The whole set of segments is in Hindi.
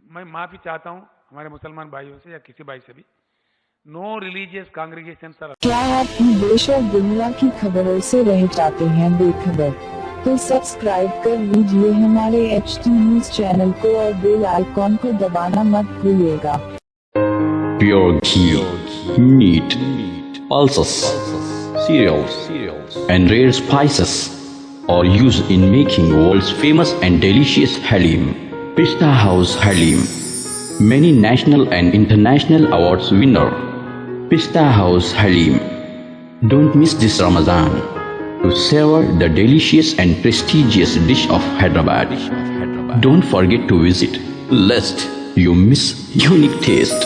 मैं माफी चाहता हूं हमारे मुसलमान भाइयों से या किसी भाई से भी। No religious congregation sir. क्या आप देश और दुनिया की खबरों से रह जाते हैं बेखबर? तो सब्सक्राइब कर लीजिए हमारे HT न्यूज चैनल को और बेल आइकॉन को दबाना मत भूलिएगा। Pure ghee, meat, pulses, cereals, and rare spices are used in making world's famous and delicious halim. Pista House Halim, many national and international awards winner. Pista House Halim. Don't miss this Ramadan to savor the delicious and prestigious dish of Hyderabad. Don't forget to visit, lest you miss unique taste.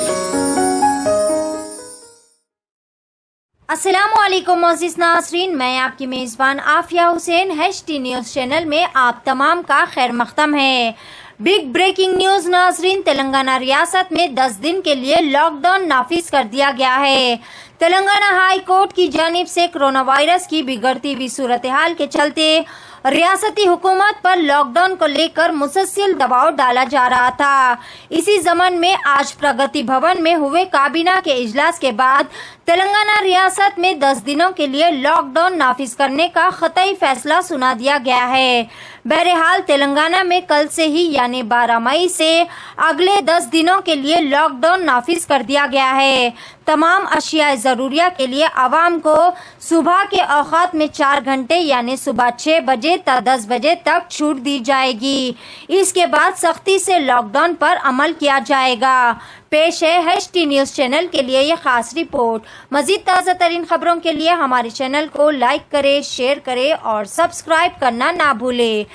अस्सलामुअलैकुम मोअज़्ज़िज़ नाज़रीन, मैं आपकी मेज़बान Afiya Hussain. HT news channel में आप तमाम का खैर मक़दम है। बिग ब्रेकिंग न्यूज़ नाज़रीन, तेलंगाना रियासत में 10 दिन के लिए लॉकडाउन नाफिज कर दिया गया है। तेलंगाना हाई कोर्ट की जानिब से कोरोना वायरस की बिगड़ती हुई सूरत हाल के चलते रियासती हुकूमत पर लॉकडाउन को लेकर मुसलसल दबाव डाला जा रहा था। इसी ज़मन में आज प्रगति भवन में हुए काबीना के इजलास के बाद तेलंगाना रियासत में 10 दिनों के लिए लॉकडाउन नाफिज करने का ख़तई फैसला सुना दिया गया है। बहरहाल तेलंगाना में कल से ही यानी 12 मई से अगले 10 दिनों के लिए लॉकडाउन नाफिज कर दिया गया है। तमाम अशिया ज़रूरिया के लिए आवाम को सुबह के औकात में 4 घंटे यानी सुबह 6 बजे तक 10 बजे तक छूट दी जाएगी। इसके बाद सख्ती से लॉकडाउन पर अमल किया जाएगा। पेश है HT न्यूज़ चैनल के लिए ये खास रिपोर्ट। मज़ीद ताज़ा तरीन खबरों के लिए हमारे चैनल को लाइक करें, शेयर करें और सब्सक्राइब करना ना भूलें।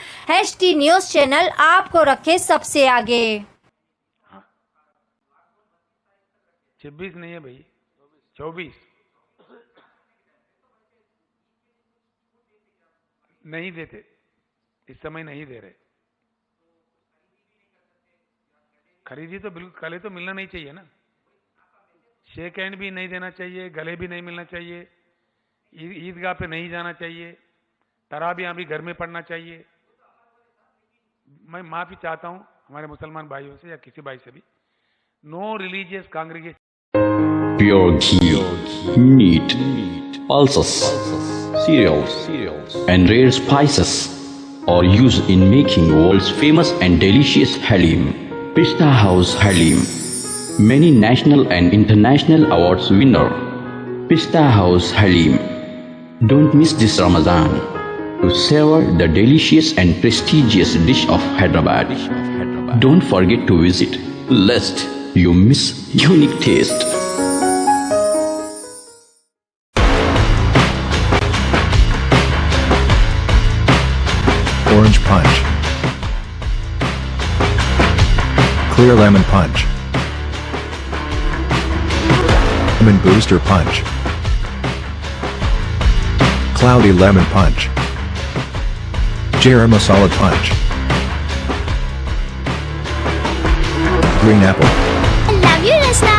HT न्यूज़ चैनल आपको रखे सबसे आगे। 26 नहीं है भाई, 24 नहीं देते, इस समय नहीं दे रहे। खरीदी तो बिल्कुल कल तो मिलना नहीं चाहिए ना। शेक हैंड भी नहीं देना चाहिए, गले भी नहीं मिलना चाहिए, ईदगाह पे नहीं जाना चाहिए, तराबियां भी घर में पढ़ना चाहिए। मैं माफी चाहता हूं हमारे मुसलमान भाइयों से या किसी भाई से भी। No religious congregation. Pure ghee, meat, pulses, cereals, and rare spices are used in making world's famous and delicious halim. Pista House Halim, many national and international awards winner. Pista House Halim. Don't miss this Ramadan to savor the delicious and prestigious dish of Hyderabad. Don't forget to visit, lest you miss unique taste. Orange Punch, Clear Lemon Punch, Lemon Booster Punch, Cloudy Lemon Punch, Jera Masala Punch, Green Apple. I love you, Rasna.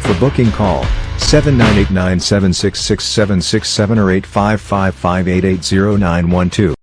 For booking call 7989766767 or 8555880912.